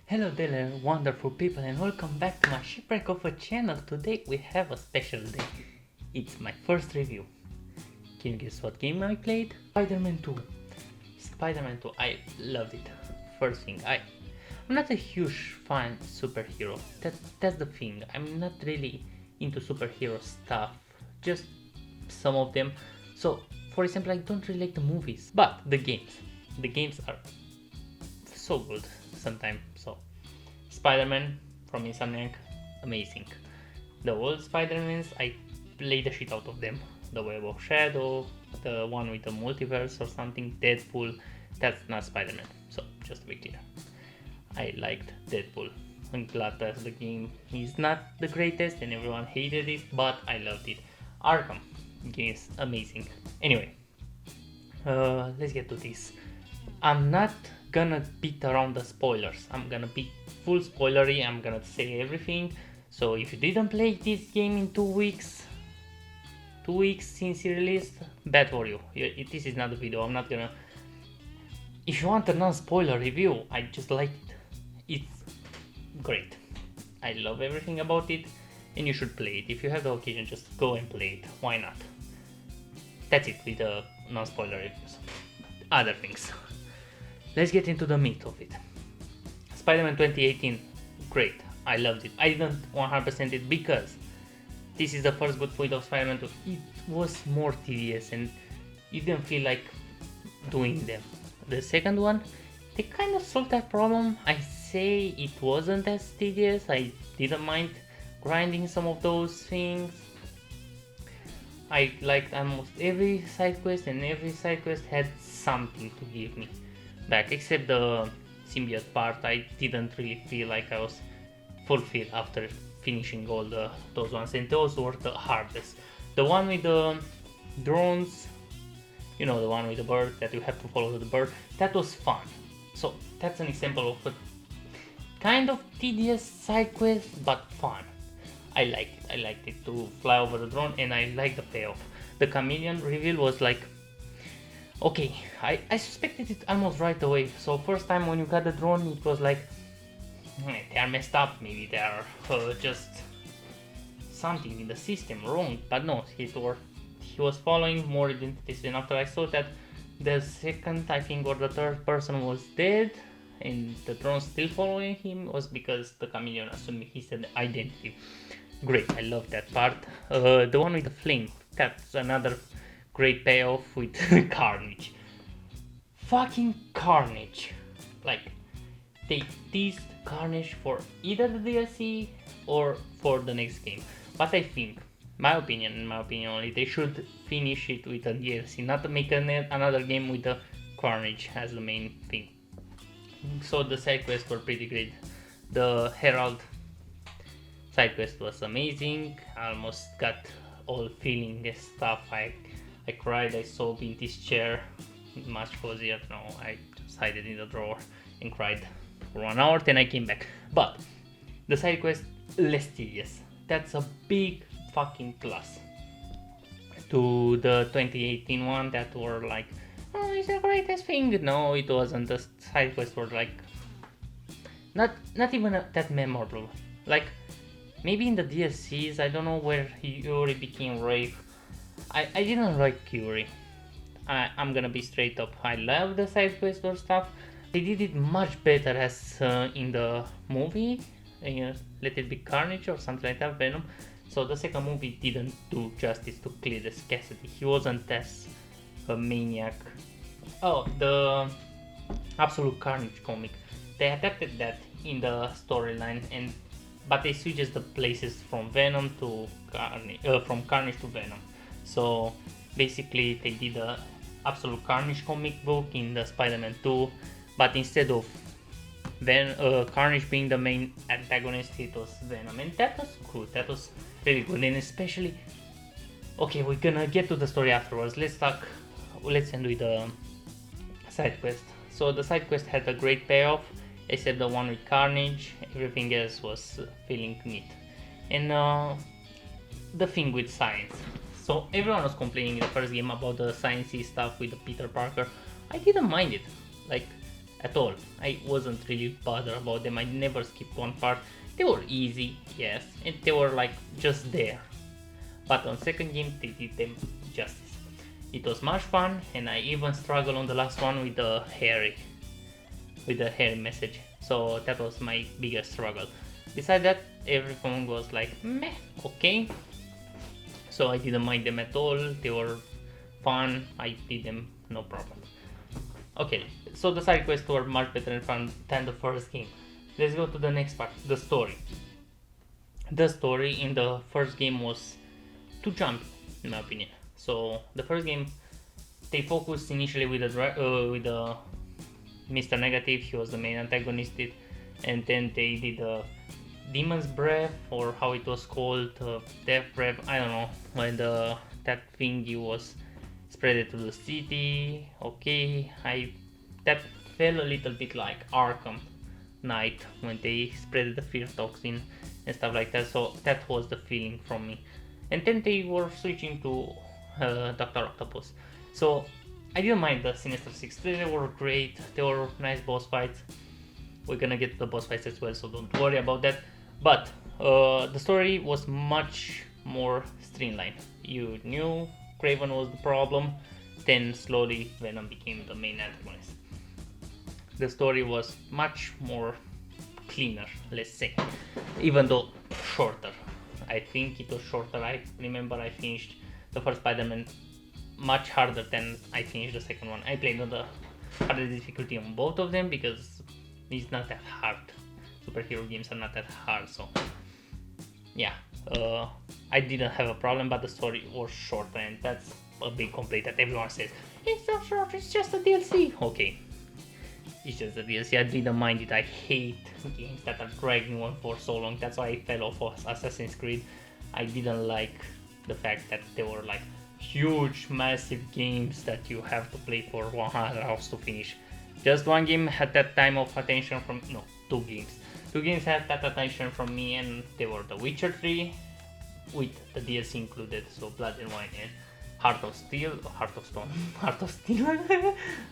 Hello there, wonderful people, and welcome back to my Shipwreck of a channel. Today we have a special day. It's my first review. Can you guess what game I played? Spider-Man 2. Spider-Man 2, I loved it. First thing, I'm not a huge fan of superhero. That's the thing. I'm not really into superhero stuff. Just some of them. So, for example, I don't really like the movies, but the games. The games are so good sometimes. So Spider-Man from Insomniac, amazing. The old Spider-Mans, I play the shit out of them. The Web of Shadow, the one with the multiverse or something, Deadpool, that's not Spider-Man. So just to be clear, I liked Deadpool. I'm glad that the game is not the greatest and everyone hated it, but I loved it. Arkham games, amazing. Anyway, let's get to this. I'm not gonna beat around the spoilers. I'm gonna be full spoilery. I'm gonna say everything. So if you didn't play this game in 2 weeks, 2 weeks since it released, bad for you. This is not a video. I'm not gonna. If you want a non-spoiler review, I just like it. It's great. I love everything about it, and you should play it. If you have the occasion, just go and play it. Why not? That's it with the non-spoiler reviews. Other things. Let's get into the meat of it. Spider-Man 2018, great. I loved it. I didn't 100% it because this is the first good point of Spider-Man 2. It was more tedious and you didn't feel like doing them. The second one, they kind of solved that problem. I say it wasn't as tedious. I didn't mind grinding some of those things. I liked almost every side quest, and every side quest had something to give me back, except the symbiote part. I didn't really feel like I was fulfilled after finishing all those ones, and those were the hardest. The one with the drones, you know, the one with the bird that you have to follow the bird, that was fun. So that's an example of a kind of tedious side quest but fun. I liked it to fly over the drone, and I liked the payoff. The chameleon reveal was like, okay, I suspected it almost right away. So first time when you got the drone, it was like, they are messed up, maybe they are just something in the system wrong. But no, he was following more identities, and after I saw that the second, I think, or the third person was dead and the drone still following him, was because the chameleon assumed his identity. Great, I love that part. The one with the flame, that's another great payoff with Carnage. Fucking Carnage. Like, they teased Carnage for either the DLC or for the next game. But I think, in my opinion only, they should finish it with a DLC, not make another game with the Carnage as the main thing. So the side quests were pretty great. The Herald side quest was amazing. I almost got all feeling this stuff. I cried, I sobbed in this chair, much cozier. No, I just hid it in the drawer and cried for 1 hour, then I came back. But the side quest, less tedious. That's a big fucking plus to the 2018 one that were like, oh, it's the greatest thing. No, it wasn't. The side quests were like, not even that memorable. Like, maybe in the DLCs, I don't know where Yuri became Wraith. I didn't like Yuri. I'm gonna be straight up. I love the side quest or stuff. They did it much better as in the movie, Let It Be Carnage or something like that, Venom. So the second movie didn't do justice to Cletus Cassidy. He wasn't as a maniac. Oh, the Absolute Carnage comic. They adapted that in the storyline, but they switches the places from Venom to from Carnage to Venom. So basically, they did a Absolute Carnage comic book in the Spider-Man 2, but instead of Carnage being the main antagonist, it was Venom, and that was good. That was really good, and especially, okay, we're gonna get to the story afterwards. Let's end with the side quest. So the side quest had a great payoff, except the one with Carnage. Everything else was feeling neat, and the thing with science. So everyone was complaining in the first game about the sciencey stuff with the Peter Parker. I didn't mind it. Like, at all. I wasn't really bothered about them. I never skipped one part. They were easy, yes, and they were like just there. But on second game they did them justice. It was much fun, and I even struggled on the last one with the hairy message. So that was my biggest struggle. Besides that, everything was like meh, okay. So I didn't mind them at all. They were fun. I did them no problem. Okay, so the side quests were much better and fun than the first game. Let's go to the next part, the story. The story in the first game was too jumpy, in my opinion. So the first game, they focused initially with the Mr. Negative. He was the main antagonist, and then they did the Demon's Breath, or how it was called, Death Breath. I don't know, when that thingy was spread to the city. Okay, that felt a little bit like Arkham Knight when they spread the fear toxin and stuff like that. So that was the feeling from me. And then they were switching to Dr. Octopus. So I didn't mind the Sinister Six. They were great. They were nice boss fights. We're gonna get to the boss fights as well, so don't worry about that. But the story was much more streamlined. You knew Kraven was the problem, then slowly Venom became the main antagonist. The story was much more cleaner, let's say, even though shorter. I think it was shorter. I remember I finished the first Spider-Man much harder than I finished the second one. I played on the hardest difficulty on both of them because it's not that hard. Superhero games are not that hard, so yeah, I didn't have a problem, but the story was shorter, and that's a big complaint that everyone says. It's so short, it's just a DLC. Okay, it's just a DLC. I didn't mind it. I hate games that are dragging on for so long. That's why I fell off of Assassin's Creed. I didn't like the fact that they were like huge, massive games that you have to play for 100 hours to finish. Just one game had that time of attention from, no, two games. Two games had that attention from me, and they were The Witcher 3 with the DLC included, so Blood and Wine and Heart of Steel, Heart of Stone, Heart of Steel,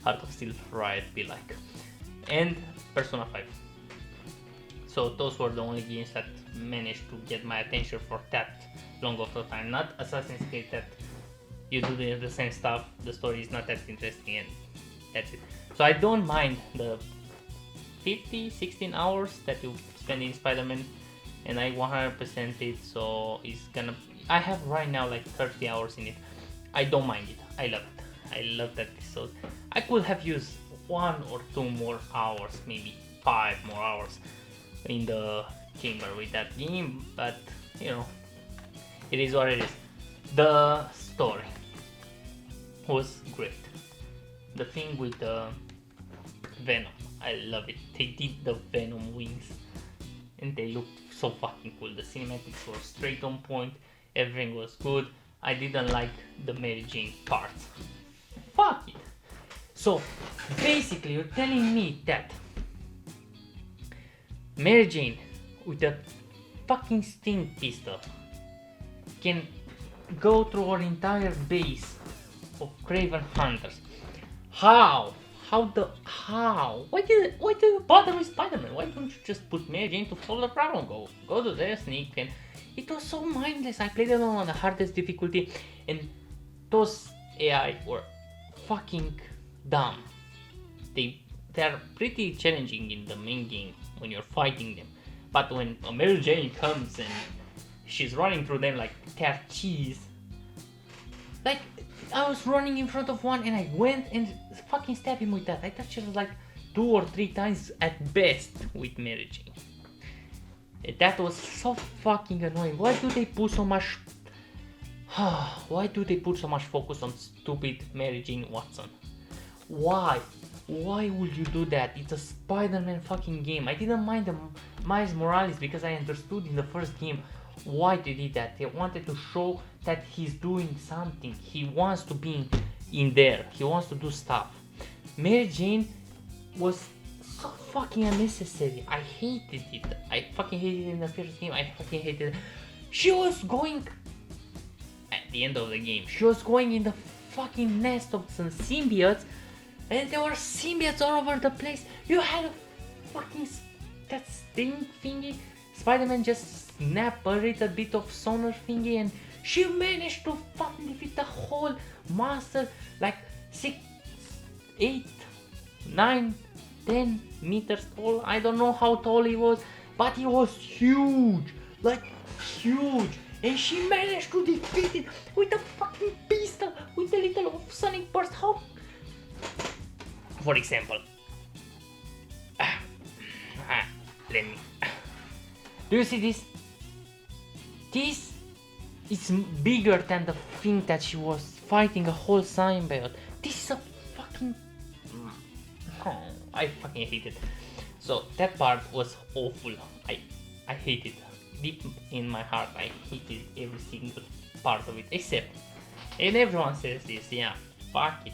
Heart of Steel, right, be like, and Persona 5. So those were the only games that managed to get my attention for that long of a time. Not Assassin's Creed, that you do the same stuff, the story is not that interesting, and that's it. So I don't mind the 16 hours that you spend in Spider-Man, and I 100% it, so I have right now like 30 hours in it. I don't mind it. I love it. I love that episode. I could have used 1 or 2 more hours, maybe 5 more hours in the chamber with that game, but you know, it is what it is. The story was great. The thing with the Venom, I love it. They did the Venom wings and they looked so fucking cool. The cinematics were straight on point, everything was good. I didn't like the Mary Jane part. Fuck it. So basically you're telling me that Mary Jane with a fucking Sting pistol can go through our entire base of Kraven Hunters. How? How? Why do you bother with Spider-Man? Why don't you just put Mary Jane to follow around? Go to there, sneak, and it was so mindless. I played it on the hardest difficulty, and those AI were fucking dumb. They're pretty challenging in the main game when you're fighting them, but when a Mary Jane comes and she's running through them like they're cheese. Like, I was running in front of one and I went and fucking stabbed him with that. I touched it like 2 or 3 times at best with Mary Jane. And that was so fucking annoying. Why do they put so much focus on stupid Mary Jane Watson? Why? Why would you do that? It's a Spider-Man fucking game. I didn't mind the Miles Morales because I understood in the first game why they did that. They wanted to show that he's doing something. He wants to be in there. He wants to do stuff. Mary Jane was so fucking unnecessary. I hated it. I fucking hated it in the first game. I fucking hated it. She was going at the end of the game. She was going in the fucking nest of some symbiotes and there were symbiotes all over the place. You had a fucking that sting thingy. Spider-Man just snapped a little bit of sonar thingy, and she managed to fucking defeat the whole monster like 6, 8, 9, 10 meters tall. I don't know how tall he was, but he was huge, like huge. And she managed to defeat it with a fucking pistol, with a little sonic burst. How? For example, let me. Do you see this? This is bigger than the thing that she was fighting a whole symbiote. This is a fucking. Oh, I fucking hate it. So that part was awful. I hate it. Deep in my heart, I hated every single part of it. Except, and everyone says this, yeah, fuck it.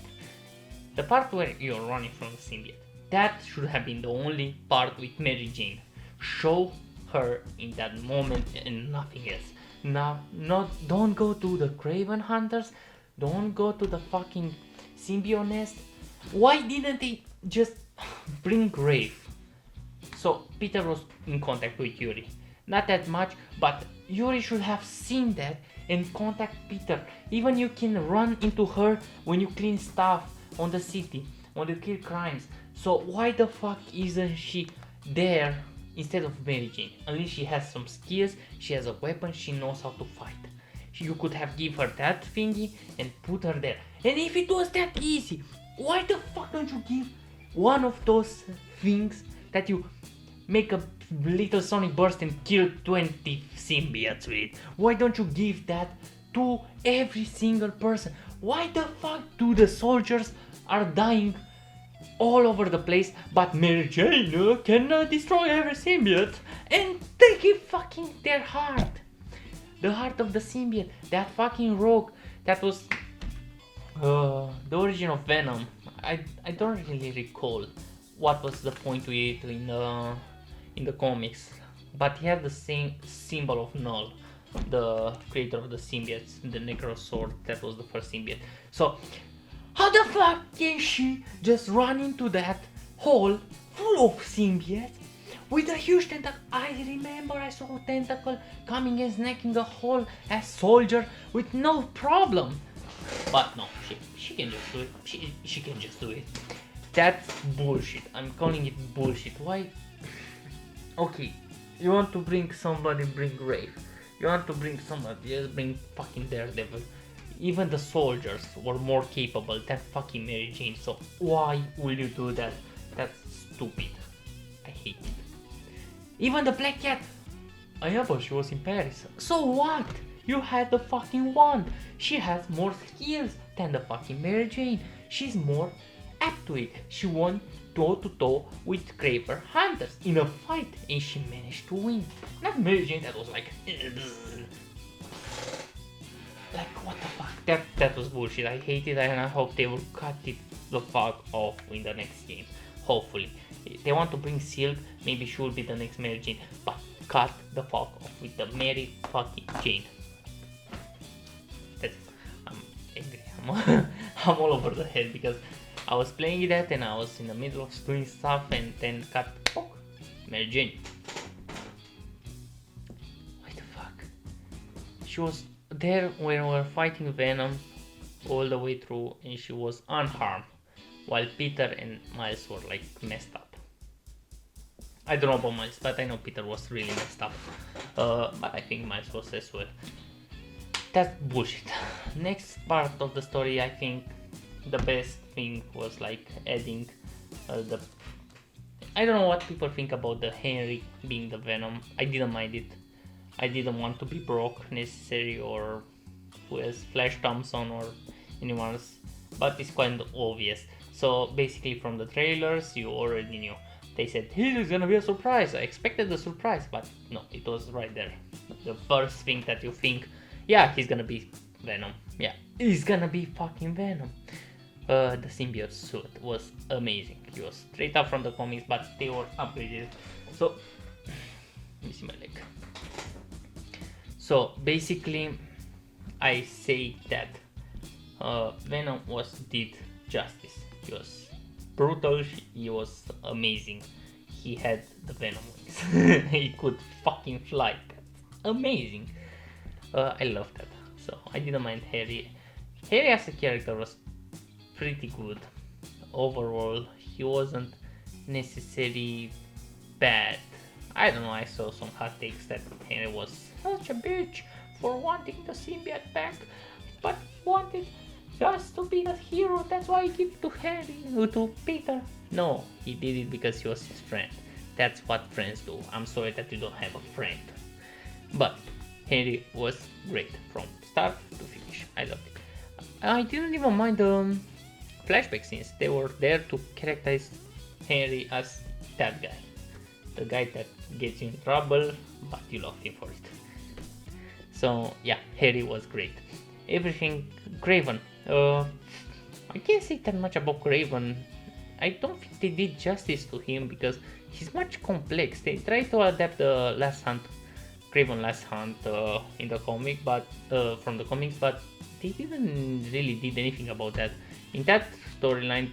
The part where you're running from the symbiote. That should have been the only part with Mary Jane. Show her in that moment and nothing else. Now, don't go to the Craven Hunters. Don't go to the fucking symbiote nest. Why didn't they just bring Grave? So Peter was in contact with Yuri. Not that much, but Yuri should have seen that and contact Peter. Even you can run into her when you clean stuff on the city, when you kill crimes. So why the fuck isn't she there instead of Mary Jane? Unless she has some skills, she has a weapon, she knows how to fight. You could have give her that thingy and put her there. And if it was that easy, why the fuck don't you give one of those things that you make a little sonic burst and kill 20 symbiotes with it? Why don't you give that to every single person? Why the fuck do the soldiers are dying all over the place, but Mary Jane can destroy every symbiote and they give fucking their heart? The heart of the symbiote, that fucking rogue, that was the origin of Venom. I don't really recall what was the point with it in the comics, but he had the same symbol of Null, the creator of the symbiotes, the Necrosword. That was the first symbiote. So how the fuck can she just run into that hole full of symbiotes with a huge tentacle? I remember I saw a tentacle coming and snacking a whole ass soldier with no problem. But no, she can just do it. She can just do it. That's bullshit. I'm calling it bullshit. Why? Okay, you want to bring somebody, bring Grave. You want to bring somebody, just bring fucking Daredevil. Even the soldiers were more capable than fucking Mary Jane, so why will you do that? That's stupid. I hate it. Even the Black Cat, yeah, but she was in Paris. So what? You had the fucking wand. She has more skills than the fucking Mary Jane. She's more apt to it. She won toe to toe with Craven Hunters in a fight and she managed to win. Not Mary Jane that was like what the fuck? That was bullshit. I hate it and I hope they will cut it the fuck off in the next game. Hopefully. If they want to bring Silk, maybe she will be the next Mary Jane, but cut the fuck off with the Mary fucking Jane. I'm angry. I'm all over the head because I was playing that and I was in the middle of doing stuff and then cut. Oh, Mary Jane. What the fuck? She was there when we were fighting Venom all the way through and she was unharmed while Peter and Miles were like messed up. I don't know about Miles, but I know Peter was really messed up. But I think Miles was as well. That's bullshit. Next part of the story, I think the best thing was like adding the... I don't know what people think about the Henry being the Venom. I didn't mind it. I didn't want to be Brock necessary or who else, Flash Thompson or anyone else, but it's quite obvious. So basically from the trailers you already knew. They said he's gonna be a surprise. I expected the surprise, but no, it was right there. The first thing that you think, yeah, he's gonna be Venom. Yeah, he's gonna be fucking Venom. The symbiote suit was amazing. It was straight up from the comics, but they were upgraded. So, let me see my leg. So basically, I say that Venom did justice. He was brutal, he was amazing. He had the venom wings. He could fucking fly. That's amazing. I love that. So I didn't mind Harry. Harry as a character was pretty good. Overall, he wasn't necessarily bad. I don't know, I saw some hot takes that Henry was such a bitch for wanting the symbiote back, but wanted just to be the hero, that's why he gave it to Harry, to Peter. No, he did it because he was his friend. That's what friends do. I'm sorry that you don't have a friend. But Henry was great from start to finish. I loved it. I didn't even mind the flashback scenes. They were there to characterize Henry as that guy. The guy that gets you in trouble, but you love him for it. So yeah, Harry was great. Everything, Craven. I can't say that much about Craven. I don't think they did justice to him because he's much complex. They tried to adapt the Last Hunt, Craven Last Hunt in the comic, but from the comics, but they didn't really did anything about that. In that storyline,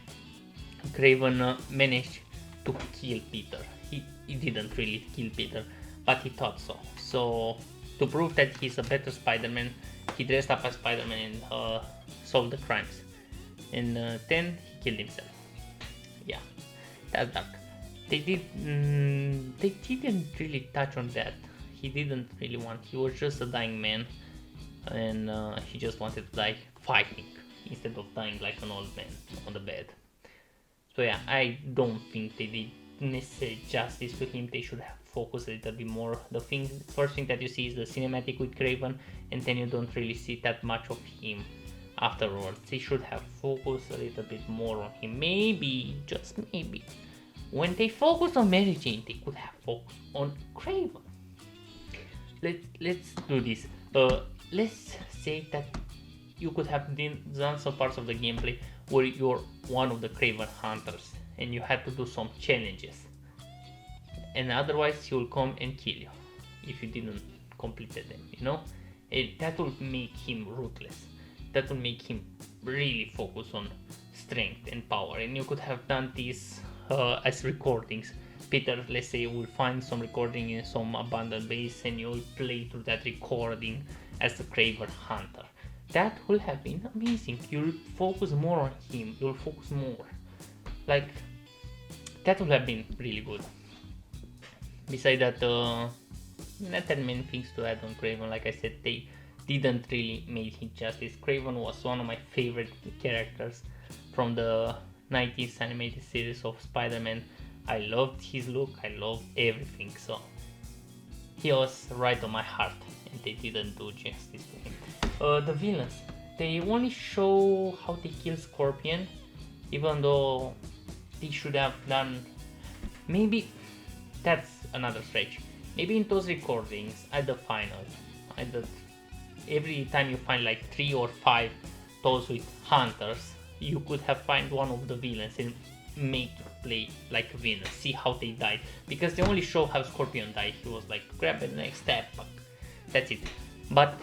Craven managed to kill Peter. He didn't really kill Peter, but he thought so. So to prove that he's a better Spider-Man, he dressed up as Spider-Man and solved the crimes. And then he killed himself. Yeah, that's dark. They didn't really touch on that. He didn't really want. He was just a dying man, and he just wanted to die fighting instead of dying like an old man on the bed. So yeah, I don't think they did necessarily justice to him. They should have focused a little bit more. The first thing that you see is the cinematic with Craven, and then you don't really see that much of him afterwards. They should have focused a little bit more on him. Maybe, just maybe, when they focused on Mary Jane, they could have focused on Craven. Let's do this. Let's say that you could have done some parts of the gameplay where you're one of the Craven hunters and you had to do some challenges, and otherwise he will come and kill you if you didn't complete them, you know. That will make him ruthless. That will make him really focus on strength and power, and you could have done this as recordings. Peter, let's say, will find some recording in some abandoned base and you'll play through that recording as the Craven hunter. That will have been amazing. You'll focus more on him. You'll focus more. Like, that would have been really good. Besides that, not that many things to add on Craven. Like I said, they didn't really make him justice. Craven was one of my favorite characters from the 90s animated series of Spider-Man. I loved his look. I loved everything. So he was right on my heart, and they didn't do justice to him. The villains, they only show how they kill Scorpion, even though they should have done, maybe that's another stretch. Maybe in those recordings at the final, every time you find like 3 or 5 those with hunters, you could have find one of the villains and make it play like a villain, see how they died, because they only show how Scorpion died. He was like, grab the next step, but that's it. But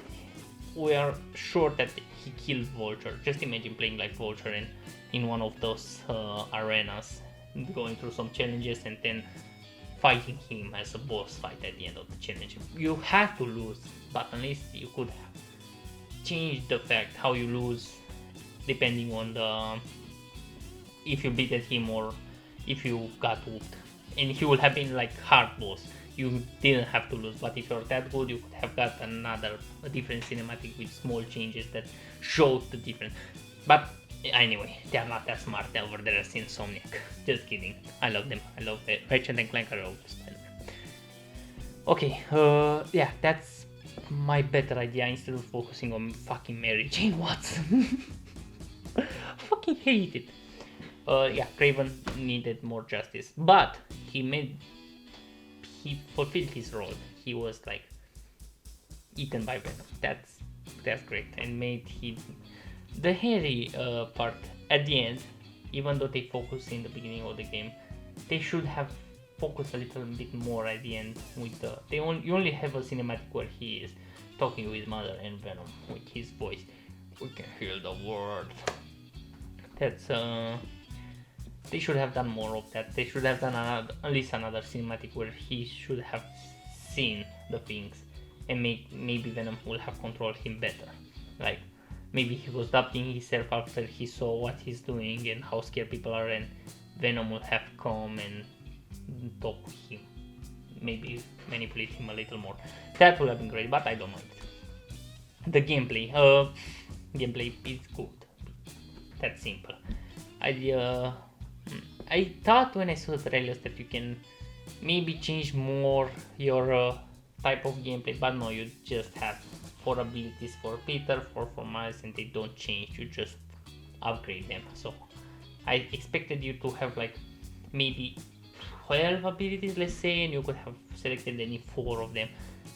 we are sure that he killed Vulture. Just imagine playing like Vulture and in one of those arenas, going through some challenges and then fighting him as a boss fight at the end of the challenge. You have to lose, but at least you could change the fact how you lose depending on the if you beat him or if you got whooped. And he would have been like hard boss. You didn't have to lose, but if you're that good, you could have got a different cinematic with small changes that showed the difference. But anyway, they are not that smart over there as Insomniac. Just kidding. I love them. I love Ratchet and Clank. I love Spider-Man. Okay, yeah, that's my better idea instead of focusing on fucking Mary Jane Watson. Fucking hate it. Yeah, Craven needed more justice, but he fulfilled his role. He was like eaten by Venom. That's great, and made him the Harry part at the end. Even though they focused in the beginning of the game, they should have focused a little bit more at the end. With you only have a cinematic where he is talking with his mother and Venom with his voice. We can heal the world. That's they should have done more of that. They should have done at least another cinematic where he should have seen the things, and maybe Venom will have controlled him better. Like maybe he was doubting himself after he saw what he's doing and how scared people are, and Venom will have come and talk with him, maybe manipulate him a little more. That would have been great, but I don't mind. The gameplay is good. That's simple. I thought when I saw the trailers that you can maybe change more your type of gameplay, but no, you just have 4 abilities for Peter, 4 for Miles, and they don't change, you just upgrade them. So I expected you to have like maybe 12 abilities, let's say, and you could have selected any 4 of them.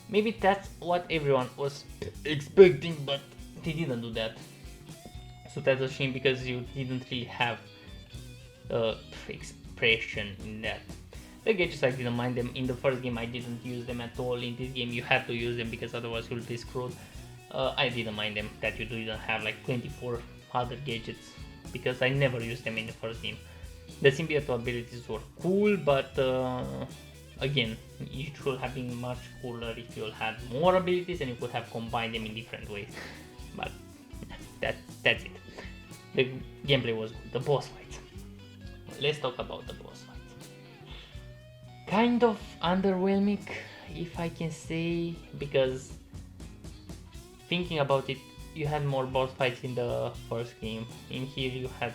Maybe that's what everyone was expecting, but they didn't do that. So that's a shame, because you didn't really have expression in that. The gadgets, I didn't mind them. In the first game I didn't use them at all. In this game you had to use them because otherwise you'll be screwed. I didn't mind them that you didn't have like 24 other gadgets, because I never used them in the first game. The symbiote abilities were cool, but again, it should have been much cooler if you had more abilities and you could have combined them in different ways. But that's it. The gameplay was good. The boss fights. Let's talk about the boss fights. Kind of underwhelming, if I can say, because thinking about it, you had more boss fights in the first game. In here you had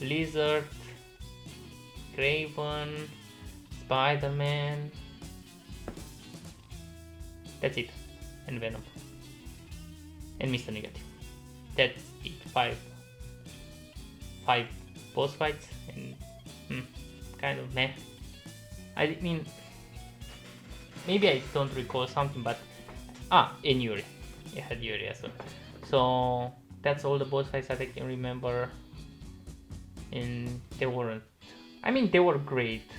Lizard, Kraven, Spider-Man, that's it, and Venom, and Mr. Negative. That's it. Five boss fights, and kind of meh. I mean, maybe I don't recall something, but and Yuri. I had Yuri as well. So that's all the boss fights that I can remember, and they weren't. I mean, they were great.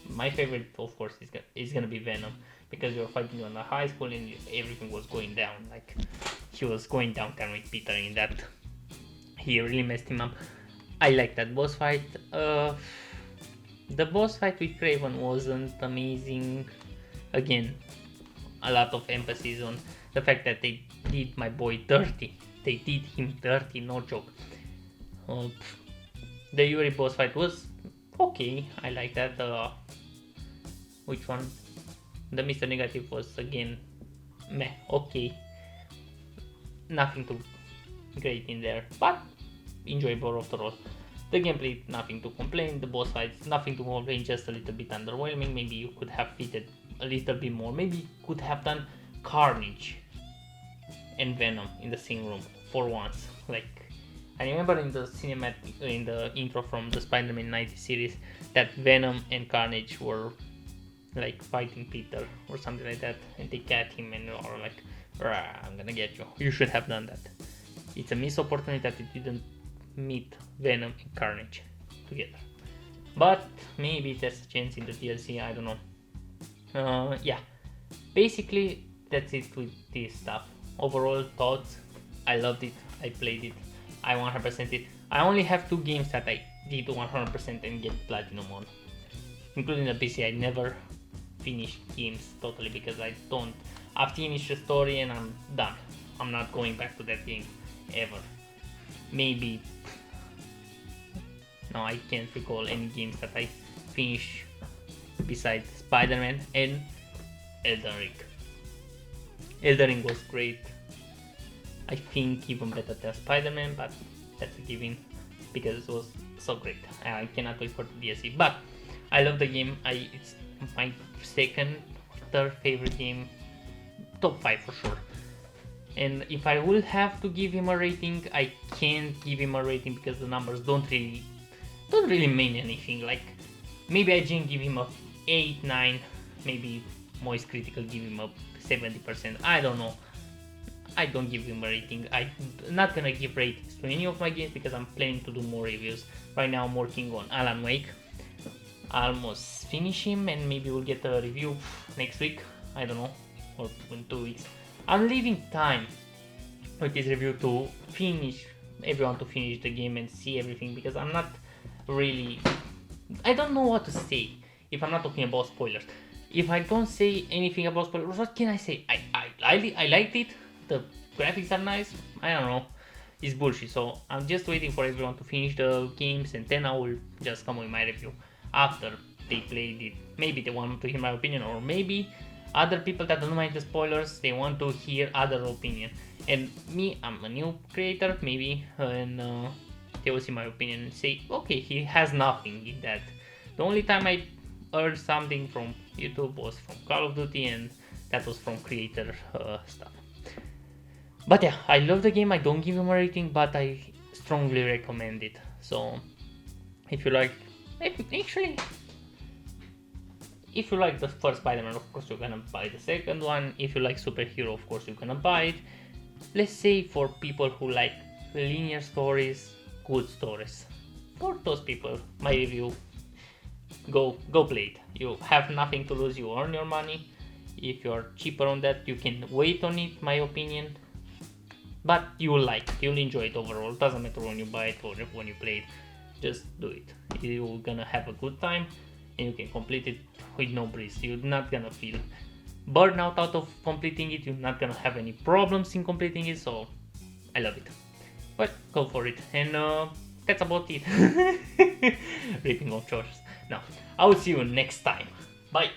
My favorite, of course, is gonna be Venom, because you're fighting on a high school and everything was going down. Like he was going downtown with Peter in that. He really messed him up. I like that boss fight. The boss fight with Kraven wasn't amazing. Again, a lot of emphasis on the fact that they did my boy dirty. They did him dirty, no joke. The Yuri boss fight was okay. I like that. Which one? The Mr. Negative was again meh, okay. Nothing too great in there, but enjoyable after all. The gameplay, nothing to complain. The boss fights, nothing to complain, just a little bit underwhelming. Maybe you could have fitted a little bit more. Maybe you could have done Carnage and Venom in the same room for once. Like I remember in the intro from the Spider-Man 90 series that Venom and Carnage were like fighting Peter or something like that, and they got him and are like, I'm gonna get you. You should have done that. It's a missed opportunity that it didn't meet Venom and Carnage together. But maybe there's a chance in the DLC, I don't know. Yeah, basically that's it with this stuff. Overall thoughts, I loved it, I played it, I 100% it. I only have 2 games that I did 100% and get platinum on, including the PC. I never finish games totally because I finished the story and I'm done. I'm not going back to that game ever. Maybe no, I can't recall any games that I finished besides Spider-Man and Elden Ring. Elden Ring was great. I think even better than Spider-Man, but that's a given because it was so great. I cannot wait for the DLC. But I love the game. It's my second, third favorite game, top 5 for sure. And if I will have to give him a rating, I can't give him a rating because the numbers don't really mean anything. Like maybe I can give him a 8, 9, maybe Moist Critical give him a 70%. I don't know. I don't give him a rating. I'm not gonna give ratings to any of my games because I'm planning to do more reviews. Right now I'm working on Alan Wake. I almost finish him and maybe we'll get a review next week. I don't know, or in 2 weeks. I'm leaving time with this review to finish, everyone to finish the game and see everything, because I'm not really I don't know what to say if I'm not talking about spoilers. If I don't say anything about spoilers, what can I say? I liked it. The graphics are nice. I don't know. It's bullshit. So I'm just waiting for everyone to finish the games, and then I will just come with my review after they played it. Maybe they want to hear my opinion, or maybe other people that don't mind the spoilers, they want to hear other opinion. And me, I'm a new creator, maybe, and they will see my opinion and say, okay, he has nothing in that. The only time I heard something from YouTube was from Call of Duty, and that was from creator stuff. But yeah, I love the game. I don't give him a rating, but I strongly recommend it. So if you like, actually, if you like the first Spider-Man, of course you're gonna buy the second one. If you like superhero, of course you're gonna buy it. Let's say for people who like linear stories, good stories. For those people, my review, go play it. You have nothing to lose, you earn your money. If you're cheaper on that, you can wait on it, my opinion. But you will like it, you'll enjoy it overall. Doesn't matter when you buy it or when you play it, just do it. You're gonna have a good time and you can complete it with no breeze. You're not gonna feel burnout out of completing it, you're not gonna have any problems in completing it, so I love it. But go for it, and that's about it. Ripping off chores. Now, I will see you next time. Bye.